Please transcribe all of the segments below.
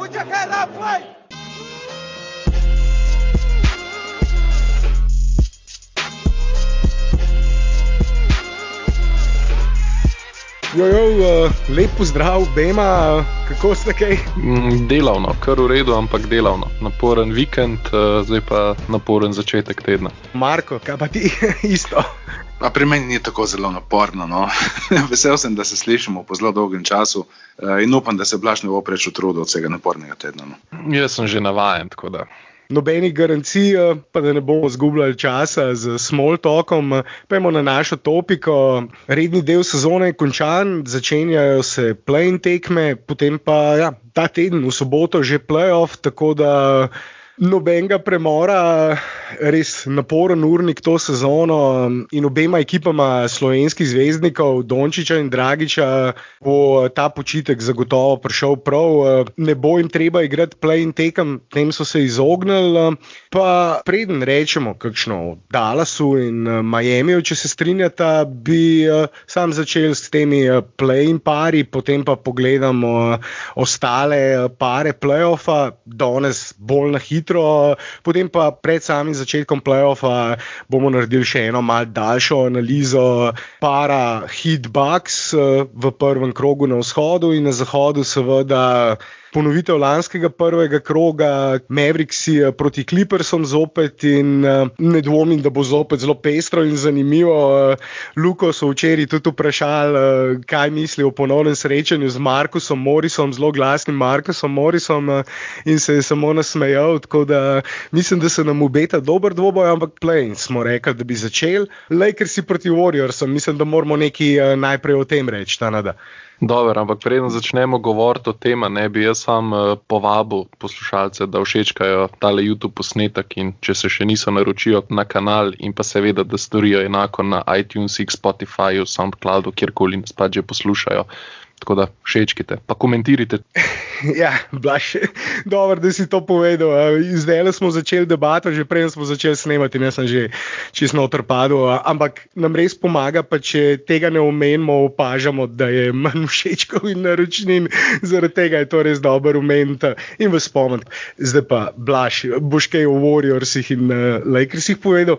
Put your head up, play! Lep pozdrav obema, kako ste kaj? Delavno, kar v redu, ampak delavno. Naporen vikend, zdaj pa naporen začetek tedna. Marko, kaj pa ti? Isto. A pri meni ni tako zelo naporno, no. Vesel sem, da se slišimo po zelo dolgem času in upam, da se Blaž ne bo preveč utrudil od vsega napornega tedna. No. Jaz sem že navajen, tako da. Nobenih garancij, pa da ne bomo zgubljali časa z small talkom. Pejmo na našo topiko. Redni del sezone je končan, začenjajo se play-in tekme, potem pa ta teden v soboto že play-off, tako da nobenega premora, res naporen urnik to sezono in obema ekipama slovenskih zvezdnikov, Dončića in Dragića, bo ta počitek zagotovo prišel prav. Ne bo jim treba igrati play-in tekem, tem so se izognili. Pa preden rečemo kakšno o Dallasu in Miamiju, če se strinjata, bi sam začel s temi play-in pari, potem pa pogledamo ostale pare play-offa, danes bolj na hitro. Potem pa pred samim začetkom play-offa bomo naredili še eno malo daljšo analizo para Heat Bucks v prvem krogu na vzhodu in na zahodu seveda ponovitev lanskega prvega kroga, Mavericksi proti Clippersom zopet in ne dvomim, da bo zopet zelo pestro in zanimivo. Luko so včeraj tudi vprašali, kaj misli o ponovnem srečanju z Marcusom Morrisom, zelo glasnim Marcusom Morrisom in se je samo nasmejal, tako da mislim, da se nam obeta dober dvoboj, ampak play-in smo rekli, da bi začeli. Lakersi proti Warriorsom, mislim, da moramo nekaj najprej o tem reči, Tanada. Dober, ampak preden začnemo govoriti o tem, ne bi jaz sam povabil poslušalce, da všečkajo tale YouTube posnetek in če se še niso naročijo na kanal in pa seveda, da storijo enako na iTunesih, Spotifyju, Soundcloudu, kjerkoli nas pa že poslušajo. Tako da všečkite, pa komentirajte. Ja, Blaž, dobro, da si to povedal. Zdaj smo začeli debato, že prej smo začeli snemati in jaz sem že čisto noter padel, ampak nam res pomaga, pa če tega ne omenimo, opažamo, da je manj všečkov in naročnin, zaradi tega je to res dober omeniti in vas spomniti. Zdaj pa, Blaž, boš kaj o Warriorsih in Lakersih povedal?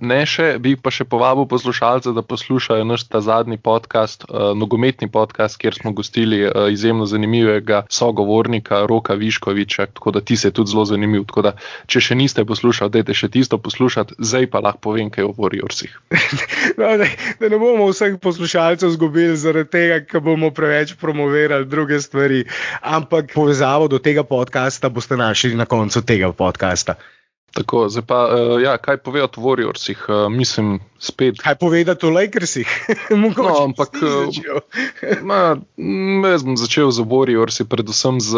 Ne še, bi pa še povabil poslušalce, da poslušajo naš ta zadnji podcast, nogometni podcast, kjer smo gostili izjemno zanimivega sogovornika Roka Viškoviča, tako da ti se je tudi zelo zanimiv. Tako da, če še niste poslušali, dajte še tisto poslušati, zdaj pa lahko povem kaj o Warriorsih. No, da ne bomo vseh poslušalcev zgubili zaradi tega, ker bomo preveč promovirali druge stvari, ampak povezavo do tega podcasta boste našli na koncu tega podcasta. Tako, zdaj pa, kaj povedati o Warriorsih, mislim, spet... Kaj povedati o Lakersih? No, ampak, jaz bom začel z Warriorsi, predvsem z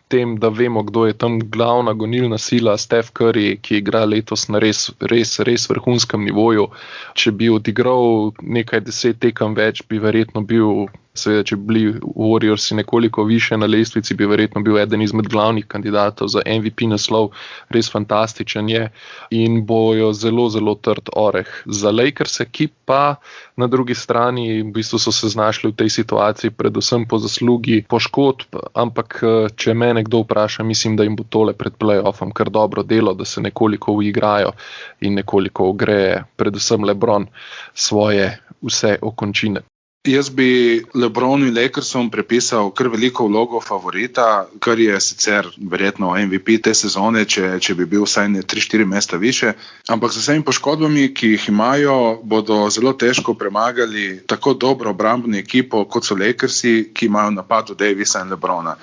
tem, da vemo, kdo je tam glavna gonilna sila, Steph Curry, ki igra letos na res vrhunskem nivoju. Če bi odigral nekaj 10 tekem več, bi verjetno bil... Seveda, če bi bili Warriorsi nekoliko više na lestvici, bi verjetno bil eden izmed glavnih kandidatov za MVP naslov. Res fantastičen je in bojo zelo, zelo trd oreh. Za Lakerse, ki pa na drugi strani v bistvu so se znašli v tej situaciji predvsem po zaslugi poškodb, ampak če me nekdo vpraša, mislim, da jim bo tole pred play-offom kar dobro delo, da se nekoliko uigrajo in nekoliko ogreje predvsem LeBron svoje vse okončine. Jaz bi LeBronu in Lakersom prepisal kar veliko vlogo favorita, kar je sicer verjetno MVP te sezone, če bi bil vsaj 3-4 mesta više, ampak z vsemi poškodbami, ki jih imajo, bodo zelo težko premagali tako dobro obrambno ekipo, kot so Lakersi, ki imajo v napadu Davisa in LeBrona.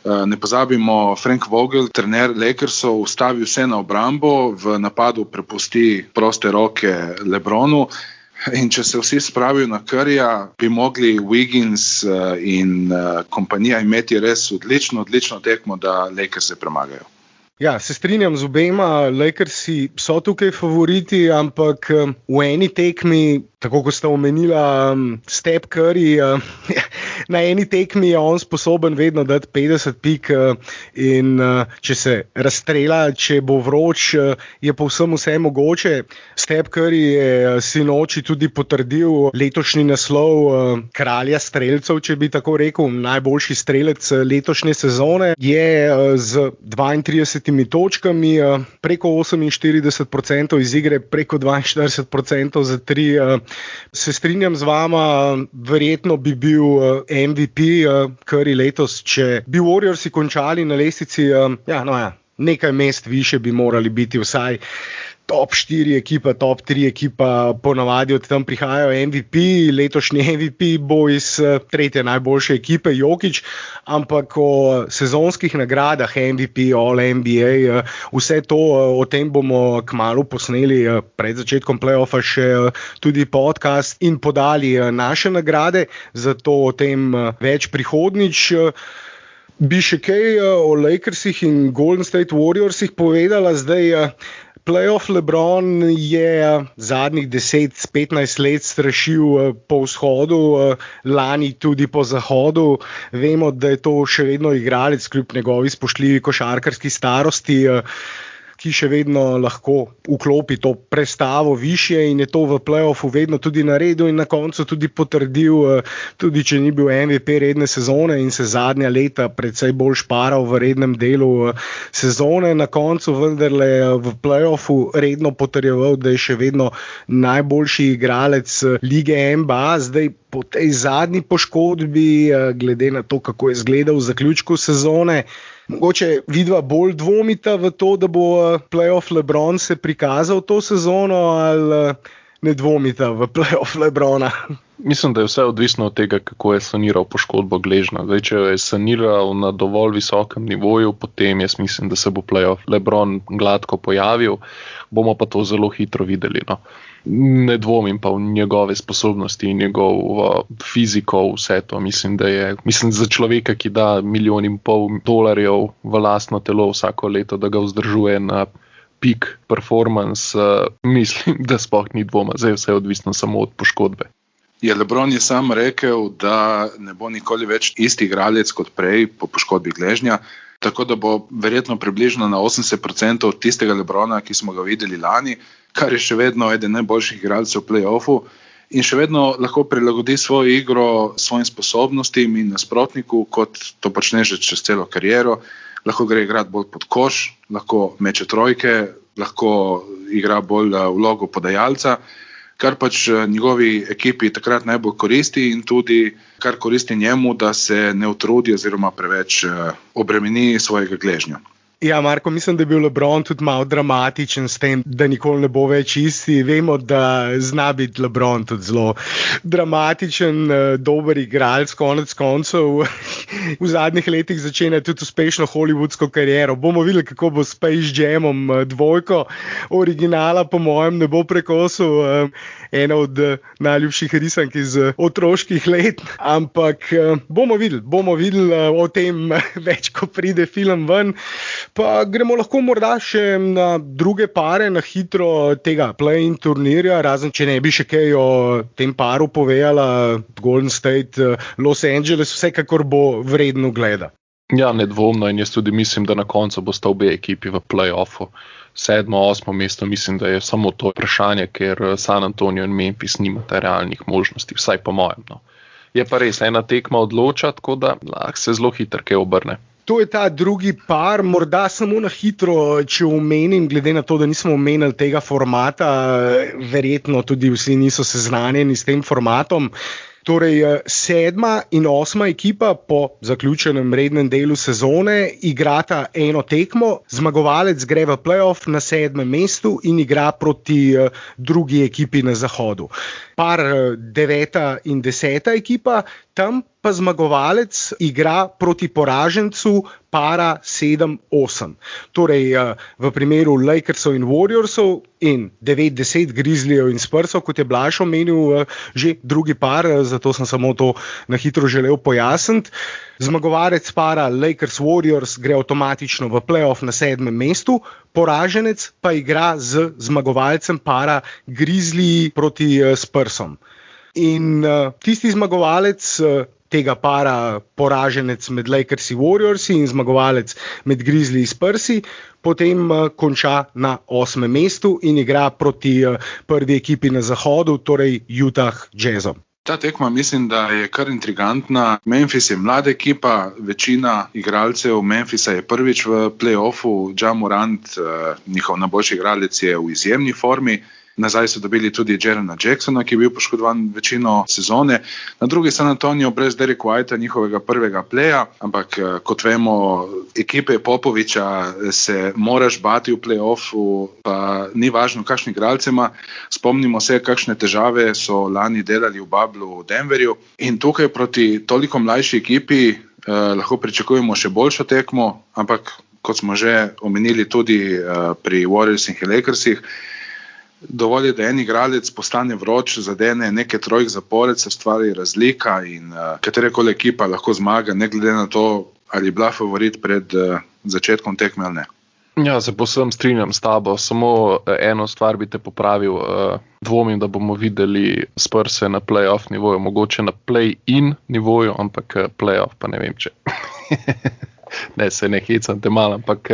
Ne pozabimo, Frank Vogel, trener Lakersov, ustavi vse na obrambo, v napadu prepusti proste roke LeBronu. In če se vsi spravijo na Curryja, bi mogli Wiggins in kompanija imeti res odlično tekmo, da Lakers se premagajo. Ja, se strinjam z obema, Lakersi so tukaj favoriti, ampak v eni tekmi, tako kot sta omenila Steph Curry, na eni tekmi je on sposoben vedno dati 50 pik in če se razstrela, če bo vroč, je povsem vse mogoče. Steph Curry je sinoči tudi potrdil letošnji naslov kralja strelcev, če bi tako rekel, najboljši strelec letošnje sezone. Je z 32 točkami, preko 48% iz igre, preko 42% za 3. Se strinjam z vama, verjetno bi bil MVP Curry letos, če bi Warriorsi končali na lestvici, nekaj mest više bi morali biti, vsaj top 4 ekipa, top 3 ekipa, ponavadi od tam prihajajo MVP, letošnji MVP bo iz tretje najboljše ekipe, Jokić, ampak o sezonskih nagradah MVP, All NBA, vse to, o tem bomo kmalu posneli pred začetkom play-offa še tudi podcast in podali naše nagrade, zato o tem več prihodnjič. Bi še kaj o Lakersih in Golden State Warriorsih povedala zdaj. Playoff LeBron je zadnjih 10-15 let strašil po vzhodu, lani tudi po zahodu. Vemo, da je to še vedno igralec kljub njegovi spoštljivi košarkarski starosti, ki še vedno lahko vklopi to prestavo višje in je to v play-offu vedno tudi naredil in na koncu tudi potrdil, tudi če ni bil MVP redne sezone in se zadnja leta predvsej bolj šparal v rednem delu sezone, na koncu vendarle v play-offu redno potrjeval, da je še vedno najboljši igralec lige NBA. Zdaj po tej zadnji poškodbi, glede na to, kako je izgledal v zaključku sezone, mogoče vidva bolj dvomita v to, da bo playoff LeBron se prikazal to sezono, ali ne dvomita v playoff LeBrona? Mislim, da je vse odvisno od tega, kako je saniral poškodbo gležnja. Zdaj, če je saniral na dovolj visokem nivoju, potem jaz mislim, da se bo playoff LeBron gladko pojavil, bomo pa to zelo hitro videli. No. Ne dvomim pa v njegove sposobnosti in njegovo fiziko, vse to. Mislim, za človeka, ki da $1,5 milijona v lastno telo vsako leto, da ga vzdržuje na peak performance, mislim, da sploh ni dvoma. Zdaj vse je odvisno samo od poškodbe. LeBron je sam rekel, da ne bo nikoli več isti igralec kot prej po poškodbi gležnja, tako da bo verjetno približno na 80% od tistega LeBrona, ki smo ga videli lani, kar je še vedno eden najboljših igralcev v play-offu in še vedno lahko prilagodi svojo igro svojim sposobnostim in nasprotniku, kot to počne že čez celo kariero. Lahko gre igrati bolj pod koš, lahko meče trojke, lahko igra bolj vlogo podajalca, kar pač njegovi ekipi takrat najbolj koristi in tudi kar koristi njemu, da se ne utrudi oziroma preveč obremeni svojega gležnja. Ja, Marko, mislim, da je bil LeBron tudi malo dramatičen s tem, da nikoli ne bo več isti. Vemo, da zna biti LeBron tudi zelo dramatičen, dober igralec, konec koncev. V zadnjih letih začenja tudi uspešno hollywoodsko kariero. Bomo videli, kako bo s Space Jamom 2. Originala, po mojem, ne bo prekosil. Ena od najljubših risank iz otroških let. Ampak bomo videli o tem več, ko pride film ven. Pa gremo lahko morda še na druge pare, na hitro tega play-in turnirja, razen če ne bi še kaj o tem paru povedala. Golden State, Los Angeles, vsekakor bo vredno gleda. Ja, nedvomno in jaz tudi mislim, da na koncu bosta obe ekipi v play-offu. 7., 8. mesto mislim, da je samo to vprašanje, ker San Antonio in Memphis nimata realnih možnosti, vsaj po mojem. No. Je pa res, ena tekma odloča, tako da lahko se zelo hitro kaj obrne. To je ta drugi par, morda samo na hitro, če omenim, glede na to, da nismo omenili tega formata, verjetno tudi vsi niso seznanjeni s tem formatom. Torej, 7. in 8. ekipa po zaključenem rednem delu sezone igrata eno tekmo, zmagovalec gre v play-off na 7. mestu in igra proti drugi ekipi na zahodu. Par 9. in 10. ekipa, tam pa zmagovalec igra proti poražencu para 7-8. Torej, v primeru Lakersov in Warriorsov in 9-10 Grizzlyjev in Spursov, kot je Blaž omenil, že drugi par, zato sem samo to na hitro želel pojasniti. Zmagovalec para Lakers Warriors gre avtomatično v playoff na 7. mestu, poraženec pa igra z zmagovalcem para Grizzlyi proti Spursom. In tisti zmagovalec tega para, poraženec med Lakersi Warriorsi in zmagovalec med Grizzlyi Spursi, potem konča na 8. mestu in igra proti prvi ekipi na zahodu, torej Utah Jazzom. Ta tekma mislim, da je kar intrigantna. Memphis je mlada ekipa, večina igralcev Memphisa je prvič v play-offu. Ja Morant, njihov najboljši igralec, je v izjemni formi. Nazaj so dobili tudi Jarena Jacksona, ki je bil poškodovan večino sezone. Na drugi San Antonio brez Derek Whitea, njihovega prvega pleja, ampak kot vemo, ekipe Popoviča se moraš bati v play-offu, pa ni važno, kakšni igralci ima. Spomnimo se, kakšne težave so lani delali v Bablu v Denverju. In tukaj proti toliko mlajši ekipi lahko pričakujemo še boljšo tekmo, ampak kot smo že omenili tudi pri Warriorsih in Lakersih, dovolj je, da en igralec postane vroč, zadene nekaj trojk zapored, se stvari razlika in katerekoli ekipa lahko zmaga, ne glede na to, ali je bila favorit pred začetkom tekme ali ne. Ja, se povsem strinjam s tabo. Samo eno stvar bi te popravil. Dvomim, da bomo videli Spurse na playoff nivoju, mogoče na play-in nivoju, ampak playoff pa ne vem če. Ne, se ne hecam te malo, ampak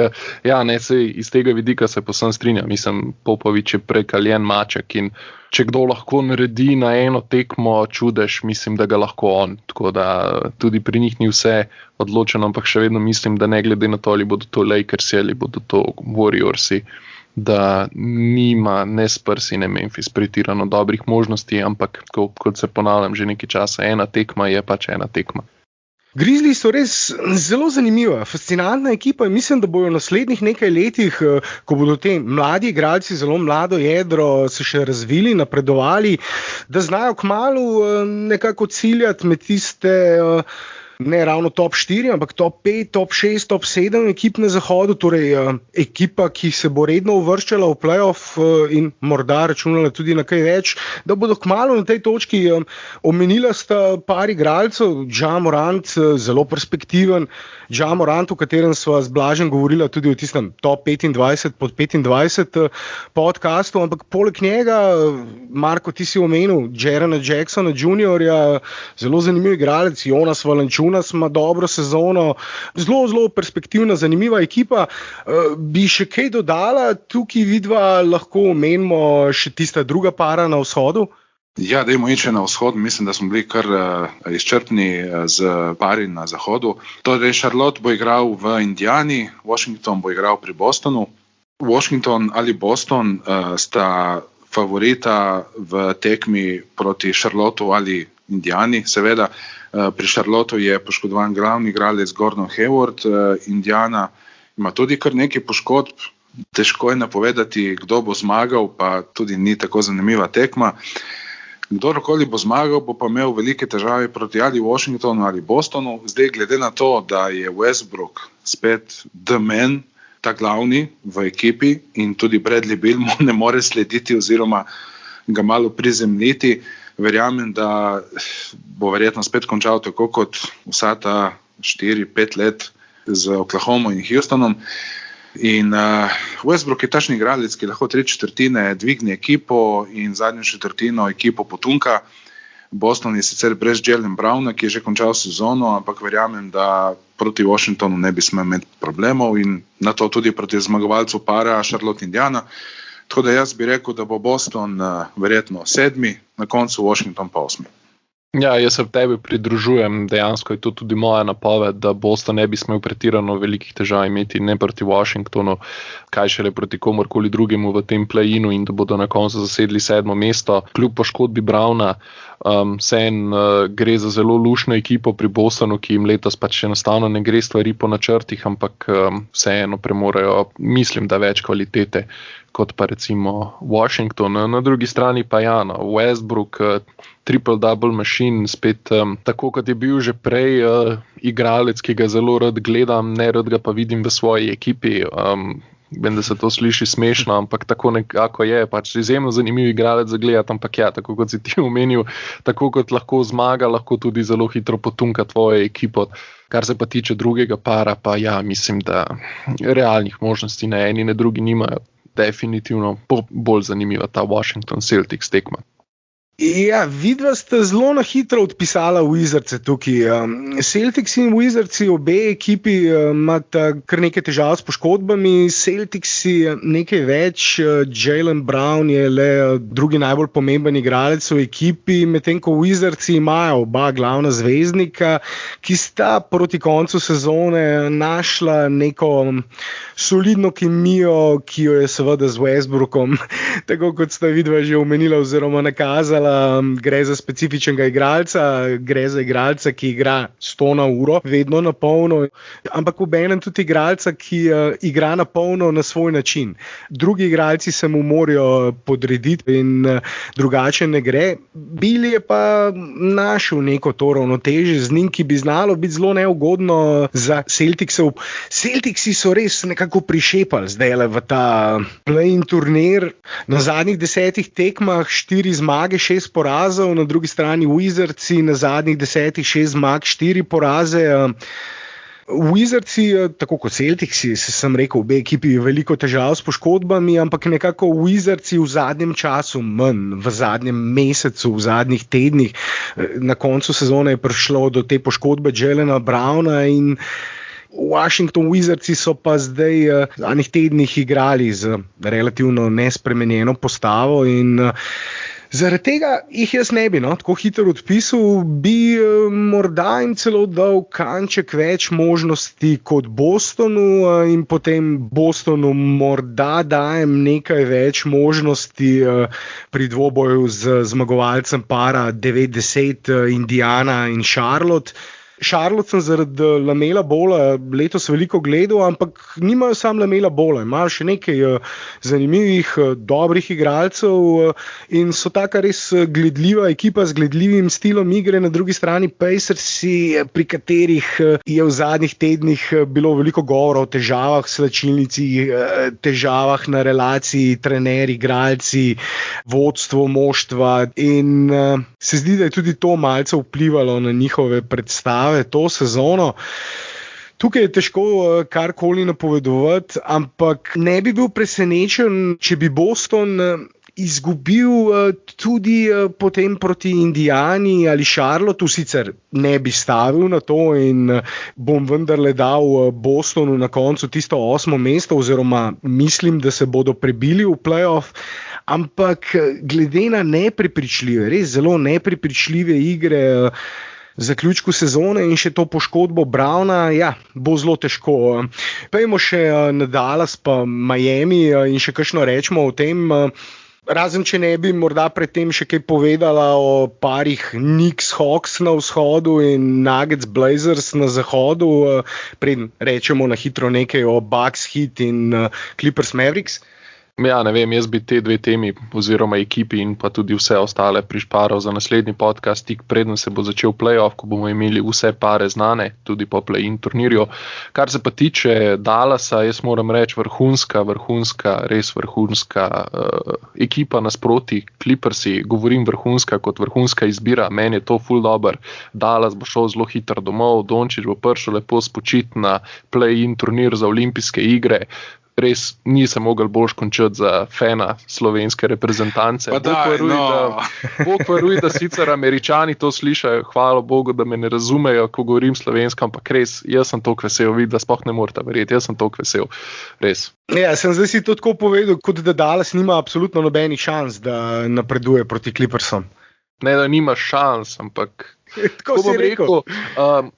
ja, ne, se iz tega vidika se povsem strinjam. Mislim, Popovič je prekaljen maček in če kdo lahko naredi na eno tekmo čudež, mislim, da ga lahko on. Tako da tudi pri njih ni vse odločeno, ampak še vedno mislim, da ne glede na to, ali bodo to Lakersi ali bodo to Warriorsi, da nima ne Spursi ne Memphis pretirano dobrih možnosti, ampak kot se ponavljam že nekaj časa, ena tekma je pač ena tekma. Grizzlyi so res zelo zanimiva, fascinantna ekipa in mislim, da bojo v naslednjih nekaj letih, ko bodo te mladi igralci, zelo mlado jedro, se še razvili, napredovali, da znajo kmalu nekako ciljati med tiste, ne ravno top 4, ampak top 5, top 6, top 7 ekip na zahodu, torej ekipa, ki se bo redno uvrščala v playoff in morda računala tudi na kaj več, da bodo kmalu na tej točki. Omenila sta par igralcev, Ja Morant, zelo perspektiven, Ja Morant, o katerem sva z Blažem govorila tudi v tistem top 25 pod 25 podcastu, ampak poleg njega, Marko, ti si omenil Jarena Jacksona Juniorja, zelo zanimiv igralec, Jonas Valanciunas ima dobro sezono, zelo perspektivna, zanimiva ekipa. Bi še kaj dodala? Tukaj vidva lahko omenimo še tista druga para na vzhodu? Ja, dajmo iti na vzhod. Mislim, da smo bili kar izčrpni z pari na zahodu. Torej, Charlotte bo igral v Indiani, Washington bo igral pri Bostonu. Washington ali Boston sta favorita v tekmi proti Charlotteu ali Indiani, seveda. Pri Charlotteu je poškodovan glavni igralec Gordon Hayward, Indiana ima tudi kar nekaj poškodb, težko je napovedati, kdo bo zmagal, pa tudi ni tako zanimiva tekma. Kdorkoli bo zmagal, bo pa imel velike težave proti ali Washingtonu ali Bostonu. Zdaj, glede na to, da je Westbrook spet the man, ta glavni v ekipi in tudi Bradley Beal mu ne more slediti oziroma ga malo prizemljiti, verjamem, da bo verjetno spet končal tako kot vsa ta 4-5 let z Oklahomo in Houstonom. In Westbrook je tačni igralec, ki lahko 3/4 dvigne ekipo in zadnjo četrtino ekipo potunka. Boston je sicer brez Jaylen Browna, ki je že končal sezono, ampak verjamem, da proti Washingtonu ne bi smel imeti problemov in na to tudi proti zmagovalcu para Charlotte Indiana. Tako da jaz bi rekel, da bo Boston verjetno 7, na koncu Washington pa 8. Ja, jaz se v tebi pridružujem, dejansko je to tudi moja napoved, da Boston ne bi smel pretirano velikih težav imeti ne proti Washingtonu, kaj šele proti komorkoli drugemu v tem play-inu in da bodo na koncu zasedli 7. mesto. Kljub poškodbi Browna, gre za zelo lušno ekipo pri Bostonu, ki jim letos pač enostavno ne gre stvari po načrtih, ampak vseeno premorejo, mislim, da več kvalitete kot pa recimo Washington. Na drugi strani pa Westbrook, triple-double machine, spet tako kot je bil že prej igralec, ki ga zelo rad gledam, ne rad ga pa vidim v svoji ekipi. Vem, da se to sliši smešno, ampak tako nekako je, pač izjemno zanimiv igralec za gledati, ampak ja, tako kot si ti omenil, tako kot lahko zmaga, lahko tudi zelo hitro potunka tvojo ekipo. Kar se pa tiče drugega para, pa ja, mislim, da realnih možnosti ne eni, ne drugi nimajo. Definitivno bolj zanimiva ta Washington Celtics tekma. Ja, vidva sta zelo na hitro odpisala Wizardse tukaj. Celtics in Wizardsi, obe ekipi imata kar nekaj težav s poškodbami. Celticsi nekaj več, Jaylen Brown je le drugi najbolj pomemben igralec v ekipi, medtem ko Wizardsi imajo oba glavna zvezdnika, ki sta proti koncu sezone našla neko solidno kemijo, ki jo je seveda z Westbrookom, tako kot sta vidva že omenila oziroma nakazala. Gre za specifičnega igralca, gre za igralca, ki igra 100 na uro, vedno na polno, ampak obenem tudi igralca, ki igra na polno na svoj način. Drugi igralci se mu morajo podrediti in drugače ne gre. Bill je pa našel neko to ravnotežje z njim, ki bi znalo biti zelo neugodno za Celticsov. Celticsi so res nekako prišepali zdaj v ta play-in turnir. Na zadnjih 10 tekmah 4 zmage, 6 porazov, na drugi strani Wizardsi na zadnjih 10, 6 zmag, 4 poraze. Wizardsi, tako kot Celticsi, sem rekel, obe ekipi veliko težav s poškodbami, ampak nekako Wizardsi v zadnjem času manj, v zadnjem mesecu, v zadnjih tednih. Na koncu sezone je prišlo do te poškodbe Jaylena Browna in Washington Wizardsi so pa zdaj v zadnjih tednih igrali z relativno nespremenjeno postavo in zaradi tega jih jaz ne bi tako hitro odpisal, bi morda jim celo dal kanček več možnosti kot Bostonu in potem Bostonu morda dajem nekaj več možnosti pri dvoboju z zmagovalcem para 9-10 Indiana in Charlotte. Charlotte sem zaradi Lamela Balla letos veliko gledal, ampak nimajo samo Lamela Balla, imajo še nekaj zanimivih, dobrih igralcev in so taka res gledljiva ekipa z gledljivim stilom igre. Na drugi strani Pacersi, pri katerih je v zadnjih tednih bilo veliko govora o težavah v slačilnici, težavah na relaciji trener, igralci, vodstvo moštva in se zdi, da je tudi to malce vplivalo na njihove predstave to sezono. Tukaj je težko karkoli napovedovati, ampak ne bi bil presenečen, če bi Boston izgubil tudi potem proti Indiani ali Charlotteu, sicer ne bi stavil na to in bom vendarle dal Bostonu na koncu tisto 8. mesto oziroma mislim, da se bodo prebili v playoff, ampak glede na neprepričljive, res zelo neprepričljive igre zaključku sezone in še to poškodbo Browna, ja, bo zelo težko. Pejmo še na Dallas pa Miami in še kakšno rečemo o tem. Razen če ne bi morda predtem še kaj povedala o parih Knicks Hawks na vzhodu in Nuggets Blazers na zahodu, preden rečemo na hitro nekaj o Bucks Heat in Clippers Mavericks. Ja, ne vem, jaz bi te dve temi oziroma ekipi in pa tudi vse ostale prišparal za naslednji podcast, tik preden se bo začel playoff, ko bomo imeli vse pare znane, tudi po play-in turnirju. Kar se pa tiče Dallasa, jaz moram reči res vrhunska ekipa nasproti Clippersi, govorim vrhunska kot vrhunska izbira, meni je to ful dober. Dallas bo šel zelo hitro domov, Dončić bo prišel lepo spočiti na play-in turnir za olimpijske igre. Res nisem mogel boljš končati za fana slovenske reprezentance. Bog varuj, da sicer Američani to slišajo, hvala Bogu, da me ne razumejo, ko govorim slovensko, ampak res, jaz sem toliko vesel, da sploh ne morete verjeti, jaz sem toliko vesel, res. Ja, sem zdaj si to tako povedal, kot da Dallas nima absolutno nobenih šans, da napreduje proti Clippersom. Ne, da nima šans, ampak tako bom rekel.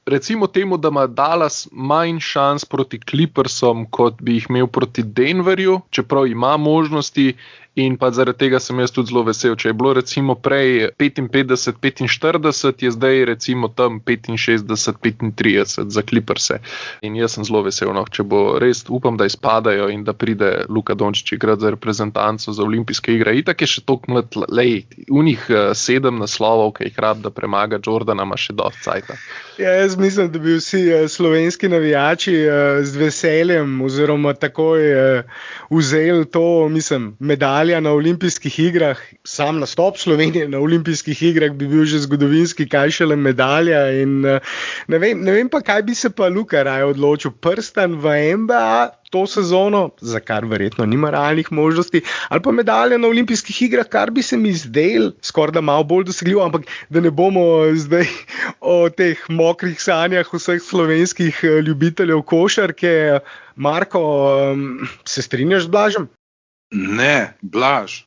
Recimo temu, da ima Dallas manj šans proti Clippersom, kot bi jih imel proti Denverju, čeprav ima možnosti, In pa zaradi tega sem jaz tudi zelo vesel. Če je bilo recimo prej 55-45, je zdaj recimo tam 65-35 za Clippers. In jaz sem zelo vesel, no, če bo res, upam, da izpadajo in da pride Luka Dončić igrati za reprezentanco za olimpijske igre. Itak je še toliko mlad, unih 7 naslovov, ki jih rab, da premaga Jordana, ima še dosti cajta. Ja, jaz mislim, da bi vsi slovenski navijači z veseljem oziroma takoj vzeli to, medalja na olimpijskih igrah. Sam nastop Slovenije na olimpijskih igrah bi bil že zgodovinski, kaj šele medalja. In ne vem pa, kaj bi se pa Luka raje odločil. Prstan v NBA to sezono, za kar verjetno nima realnih možnosti, ali pa medalja na olimpijskih igrah, kar bi se mi zdel skoraj da malo bolj dosegljivo, ampak da ne bomo zdaj o teh mokrih sanjah vseh slovenskih ljubiteljev košarke. Marko, se strinjaš z Blažem? Ne, Blaž.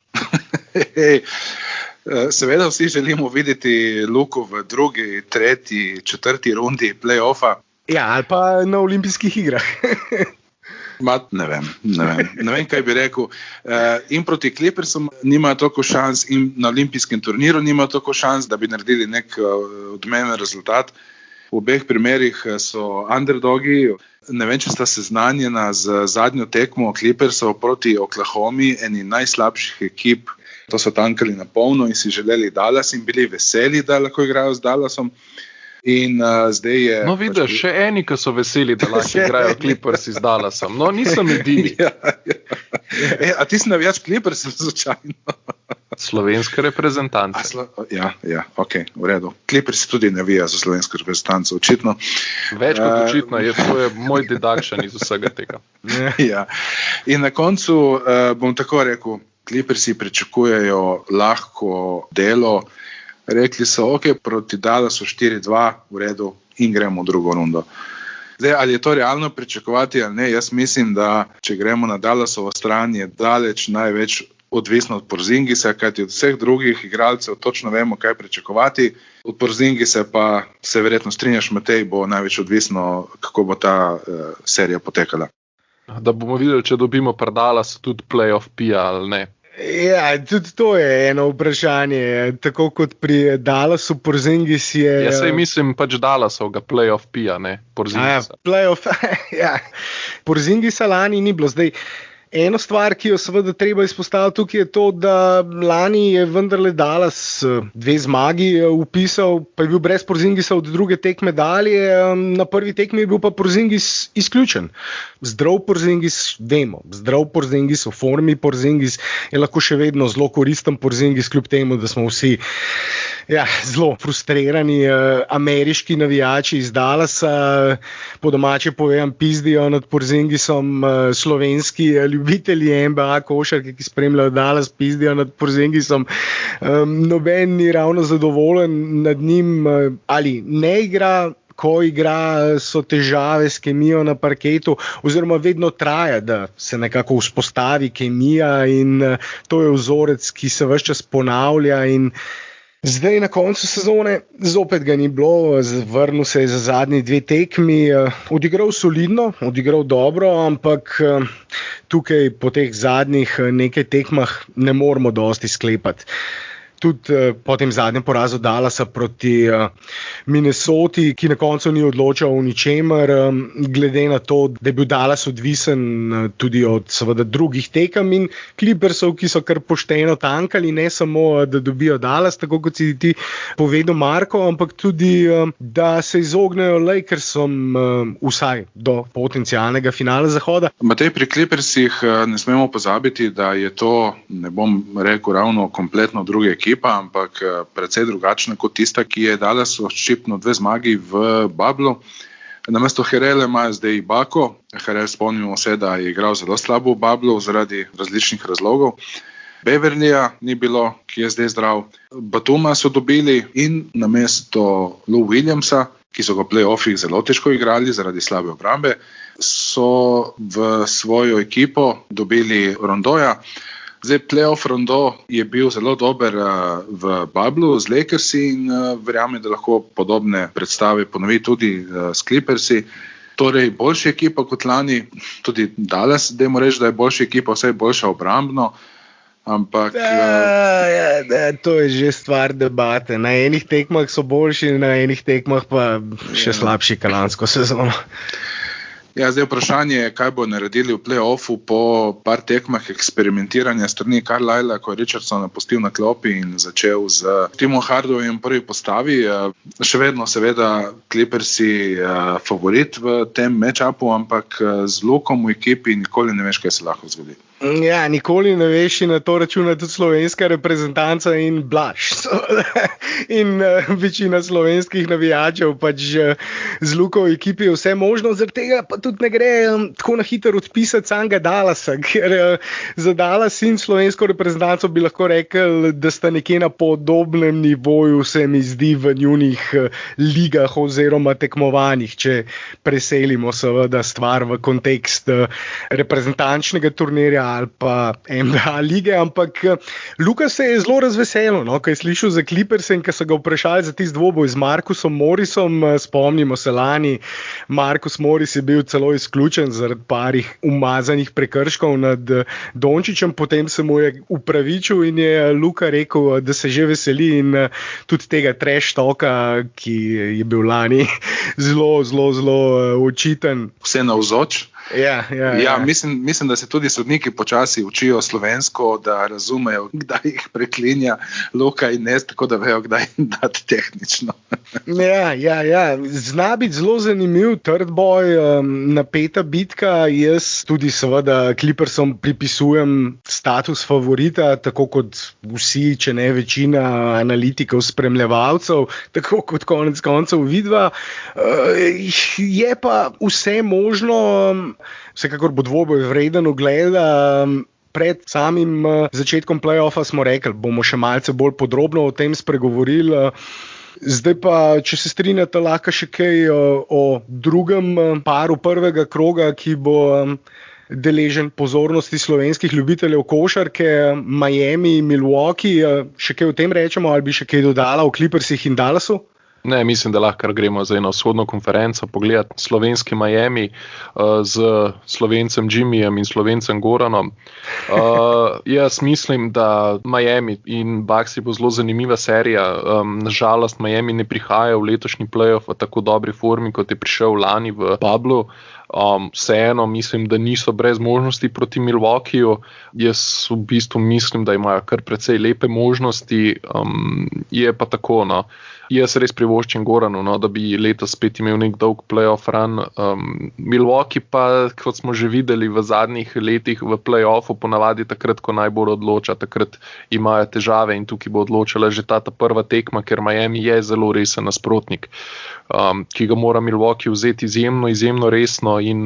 Seveda vsi želimo videti Luko v 2., 3., 4. rundi play-offa. Ja, ali pa na olimpijskih igrah. Ne vem, kaj bi rekel. In proti Clippersom nima toliko šans in na olimpijskem turniru nima toliko šans, da bi naredili nek odmeven rezultat. V obeh primerih so underdogi. Ne vem, če sta seznanjena z zadnjo tekmo Clippersov proti Oklahomi, eni najslabših ekip. To so tankali na polno in si želeli Dallas in bili veseli, da lahko igrajo z Dallasom. In zdaj je... No, vidiš, še eni, ki so veseli, da lahko igrajo Clippers z Dallasom. No, nisem edini. Ja. A ti si navijač Clippersov slučajno? Slovenska reprezentanca. Ja, ok, v redu. Clippers tudi navija za slovensko reprezentanco, očitno. Več kot očitno, to je moj deduction iz vsega tega. Ja. In na koncu bom tako rekel, Clippersi pričakujejo lahko delo. Rekli so, ok, proti Dallasu 4-2, v redu, in gremo v drugo rundo. Zdaj, ali je to realno pričakovati ali ne, jaz mislim, da če gremo na Dallasovo stran, je daleč največ odvisno od Porzingisa, kajti od vseh drugih igralcev točno vemo, kaj pričakovati. Od Porzingisa pa se verjetno strinjaš, Matej, bo največ odvisno, kako bo ta serija potekala. Da bomo videli, če dobimo pri Dallasu tudi playoff pija ali ne. Ja, tudi to je eno vprašanje. Tako kot pri Dallasu, Porzingis je... Jaz se mislim pač Dallasovga playoff pija, ne Porzingisa. Playoff, ja. Porzingisa lani ni bilo. Zdaj, eno stvar, ki jo seveda treba izpostaviti tukaj, je to, da lani je vendarle Dallas 2 zmagi upisal, pa je bil brez Porzingisa od druge tekme dalje. Na prvi tekmi je bil pa Porzingis izključen. Zdrav Porzingis, vemo, zdrav Porzingis, v formi Porzingis je lahko še vedno zelo koristen Porzingis, kljub temu, da smo vsi zelo frustrirani ameriški navijači iz Dallasa, po domače povem, pizdijo nad Porzingisom slovenski ljubitelji NBA košarke, ki spremljajo Dallas, pizdijo nad Porzingisom. Noben ni ravno zadovoljen nad njim, ali ne igra. Ko igra, so težave s kemijo na parketu, oziroma vedno traja, da se nekako vzpostavi kemija, in to je vzorec, ki se ves čas ponavlja. In zdaj na koncu sezone zopet ga ni bilo, vrnil se je za zadnji 2 tekmi, odigral solidno, odigral dobro, ampak tukaj po teh zadnjih nekaj tekmah ne moremo dosti sklepati. Tudi po tem zadnjem porazu Dallasa proti Minnesoti, ki na koncu ni odločal o ničemer, glede na to, da je bil Dallas odvisen tudi od seveda drugih tekem in Clippersov, ki so kar pošteno tankali, ne samo, da dobijo Dallas, tako kot si ti povedal, Marko, ampak tudi, da se izognejo Lakersom vsaj do potencialnega finala Zahoda. Matej, pri Clippersih ne smemo pozabiti, da je to, ne bom rekel ravno kompletno druge ekipa, ampak precej drugačna kot tista, ki je Dallas odščipnil 2 zmagi v Bablu. Namesto Herele imajo zdaj Bako. Herel, spomnimo se, da je igral zelo slabo v Bablu zaradi različnih razlogov. Beverlyja ni bilo, ki je zdaj zdrav. Batuma so dobili in namesto Lou Williamsa, ki so ga v play-offih zelo težko igrali zaradi slabe obrambe, so v svojo ekipo dobili Rondoja. Zdaj, playoff Rondo je bil zelo dober v Bablu z Lakersi in verjamem, da lahko podobne predstave ponovi tudi s Clippersi. Torej, boljša ekipa kot lani, tudi Dallas, dajmo reči, da je boljša ekipa, vsaj boljša obrambno, Ampak to je že stvar debate. Na enih tekmah so boljši, na enih tekmah pa še slabši kot lansko sezono. Ja, zdaj vprašanje je, kaj bo naredili v play-offu po par tekmah eksperimentiranja strani Carlisla, ko je Richardson napustil na klopi in začel z Timom Hardawayem prvi postavi. Še vedno seveda Clippersi favorit v tem matchupu, ampak z Lukom v ekipi nikoli ne veš, kaj se lahko zgodi. Ja, nikoli ne veš in na to računa tudi slovenska reprezentanca in Blaž. In večina slovenskih navijačev pač z Luko v ekipi je vse možno, zaradi tega pa tudi ne gre tako na hitro odpisati samega Dallasa, ker za Dallas in slovensko reprezentanco bi lahko rekel, da sta nekje na podobnem nivoju, se mi zdi, v njunih ligah oziroma tekmovanjih, če preselimo seveda stvar v kontekst reprezentančnega turnirja ali pa NBA lige, ampak Luka se je zelo razveselil, no, ko je slišal za Clippers in ko so ga vprašali za tisti dvoboj z Markusom Morrisom. Spomnimo se lani, Markus Morris je bil celo izključen zaradi parih umazanih prekrškov nad Dončićem, potem se mu je upravičil in je Luka rekel, da se že veseli in tudi tega trash talka, ki je bil lani zelo očiten. Vse navzoč. Ja. Mislim, da se tudi sodniki počasi učijo slovensko, da razumejo, kdaj jih preklinja Luka in Nest, tako da vejo, kdaj jim dati tehnično. Ja. Zna biti zelo zanimiv, trd boj, napeta bitka. Jaz tudi seveda Clippersom pripisujem status favorita, tako kot vsi, če ne večina analitikov, spremljevalcev, tako kot konec koncev vidva. Je pa vse možno. Vsekakor bo dvoboj vreden ogleda. Pred samim začetkom play-offa smo rekli, bomo še malce bolj podrobno o tem spregovorili. Zdaj pa, če se strinjate, lahko še kaj o drugem paru prvega kroga, ki bo deležen pozornosti slovenskih ljubiteljev košarke, Miami, Milwaukee. Še kaj o tem rečemo ali bi še kaj dodala o Clippersih in Dallasu? Ne, mislim, da lahko gremo za eno vzhodno konferenco pogledati slovenski Miami z Slovencem Jimmyjem in Slovencem Goranom. Jaz mislim, da Miami in Bucksi bo zelo zanimiva serija. Nažalost, Miami ne prihaja v letošnji playoff v tako dobri formi, kot je prišel lani v Pablu. Vseeno mislim, da niso brez možnosti proti Milwaukeeju. Jaz v bistvu mislim, da imajo kar precej lepe možnosti. Je pa tako, no. Jaz res privoščim Goranu, no, da bi letos spet imel nek dolg playoff run. Milwaukee pa, kot smo že videli v zadnjih letih v playoffu, ponavadi takrat, ko najbolj odloča, takrat imajo težave in tukaj bo odločala že ta prva tekma, ker Miami je zelo resen nasprotnik, ki ga mora Milwaukee vzeti izjemno resno in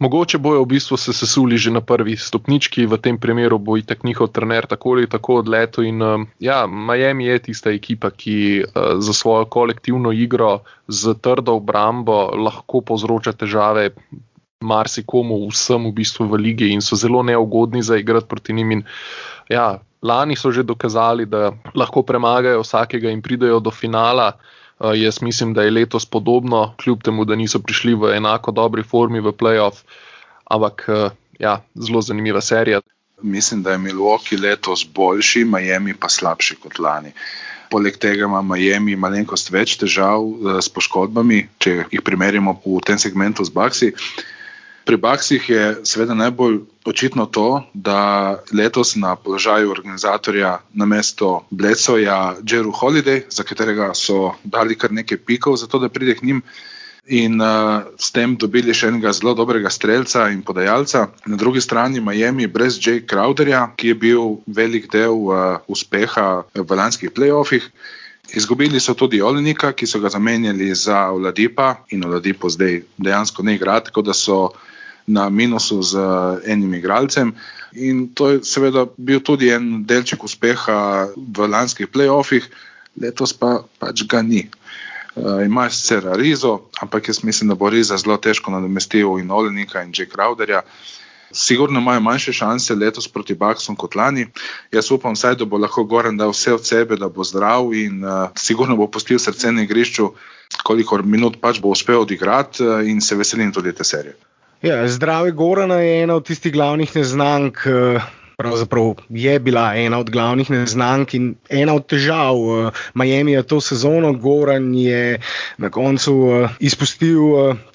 mogoče bojo v bistvu se sesuli že na prvi stopnički, v tem primeru bo itak njihov trener tako ali tako odletel in Miami je tista ekipa, ki za svojo kolektivno igro z trdo obrambo lahko povzroča težave marsikomu vsem v bistvu v ligi in so zelo neugodni za igrati proti njim in lani so že dokazali, da lahko premagajo vsakega in pridejo do finala. Jaz mislim, da je letos podobno, kljub temu, da niso prišli v enako dobri formi v playoff, ampak zelo zanimiva serija. Mislim, da je Milwaukee letos boljši, Miami pa slabši kot lani. Poleg tega ima Miami malenkost več težav s poškodbami, če jih primerjamo v tem segmentu z Bucksi. Pri Bucksih je seveda najbolj očitno to, da letos na položaju organizatorja namesto Bledsoja Jrue Holiday, za katerega so dali kar nekaj pikov, zato da pride k njim in s tem dobili še enega zelo dobrega strelca in podajalca. Na drugi strani Miami brez Jay Crowderja, ki je bil velik del uspeha v lanskih playoffih. Izgubili so tudi Olenika, ki so ga zamenjali za Oladipa in Oladipo zdaj dejansko ne igra, tako da so na minusu z enim igralcem. In to je seveda bil tudi en delček uspeha v lanskih playoffih, letos pa pač ga ni. Ima sicer Arizo, ampak jaz mislim, da bo Ariza zelo težko nadomestil in Olenika in Jay Crowderja. Sigurno imajo manjše šanse letos proti Bucksom kot lani. Jaz upam vsaj, da bo lahko Goran dal vse od sebe, da bo zdrav in sigurno bo pustil srce na igrišču, kolikor minut pač bo uspel odigrati in se veselim tudi te serije. Ja, zdravje Gorana je ena od tistih glavnih neznank pravzaprav je bila ena od glavnih neznank in ena od težav Miamija to sezono. Goran je na koncu izpustil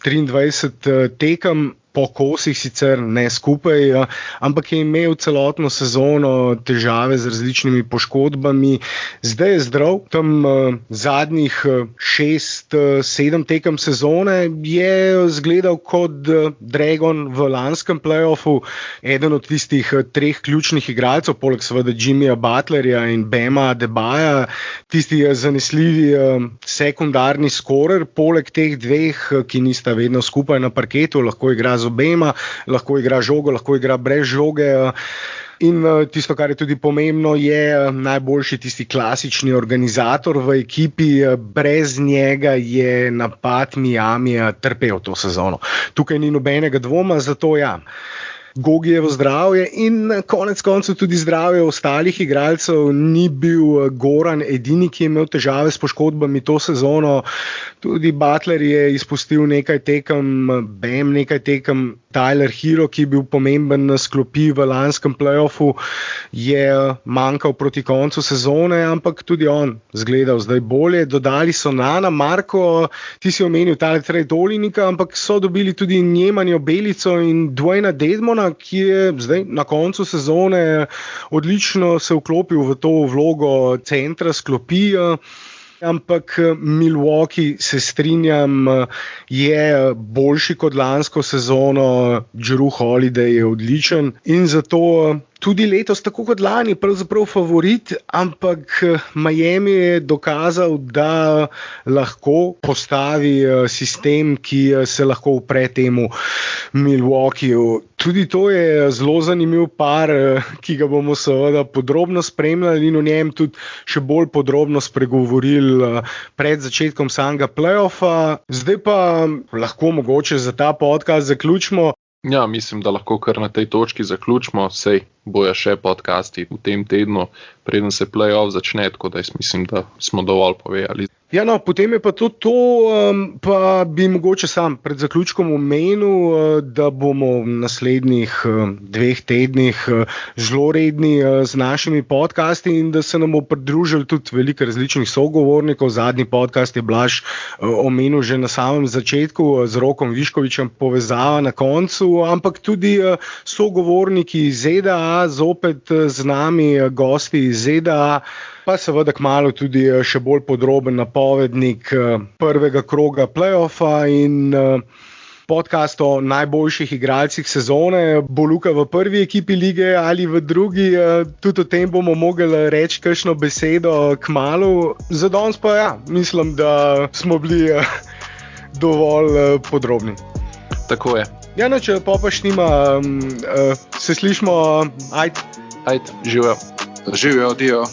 23 tekem, po kosih sicer ne skupaj, ampak je imel celotno sezono težave z različnimi poškodbami. Zdaj je zdrav, tam zadnjih 6-7 tekem sezone je zgledal kot Dragon v lanskem playoffu, eden od tistih 3 ključnih igralcev, poleg seveda Jimmyja Butlerja in Bama Adebaja, tisti zanesljivi sekundarni skorer, poleg teh 2, ki nista vedno skupaj na parketu, lahko igra z obema, lahko igra žogo, lahko igra brez žoge. In tisto, kar je tudi pomembno, je najboljši tisti klasični organizator v ekipi. Brez njega je napad Miamija trpel to sezono. Tukaj ni nobenega dvoma, zato ja. Gogijevo zdravje in konec koncev tudi zdravje ostalih igralcev. Ni bil Goran edini, ki je imel težave s poškodbami to sezono. Tudi Butler je izpustil nekaj tekem, Bam nekaj tekem, Tyler Hero, ki je bil pomemben na sklopi v lanskem playoffu, je manjkal proti koncu sezone, ampak tudi on zgledal zdaj bolje. Dodali so Nana, Marko, ti si omenil tale trade Olinika, ampak so dobili tudi Njemanjo Belico in Dwayna Dedmona, ki je zdaj na koncu sezone odlično se vklopil v to vlogo centra sklopi. Ampak Milwaukee, se strinjam, je boljši kot lansko sezono, Jrue Holiday je odličen in zato tudi letos, tako kot lani, pravzaprav favorit, ampak Miami je dokazal, da lahko postavi sistem, ki se lahko upre temu Milwaukeeju. Tudi to je zelo zanimiv par, ki ga bomo seveda podrobno spremljali in o njem tudi še bolj podrobno spregovorili pred začetkom samega playoffa. Zdaj pa lahko mogoče za ta podcast zaključimo. Ja, mislim, da lahko kar na tej točki zaključimo. Sej bojo še podcasti v tem tednu, preden se playoff začne, tako da mislim, da smo dovolj povedali. Ja, no, potem je pa to, pa bi mogoče sam pred zaključkom omenil, da bomo v naslednjih 2 tednih zelo redni z našimi podcasti in da se nam bo pridružili tudi veliko različnih sogovornikov. Zadnji podcast je Blaž omenil že na samem začetku z Rokom Viškovičem, povezava na koncu, ampak tudi sogovorniki iz ZDA, zopet z nami gosti iz ZDA, pa seveda kmalu tudi še bolj podroben napovednik prvega kroga playoffa in podcast o najboljših igralcih sezone. Bo Luka v prvi ekipi lige ali v drugi, tudi o tem bomo mogli reči kakšno besedo kmalu. Za danes pa ja, mislim, da smo bili dovolj podrobni. Tako je. Ja, no, če pa šnima, se slišmo, ajde. Živijo. Živijo, dio.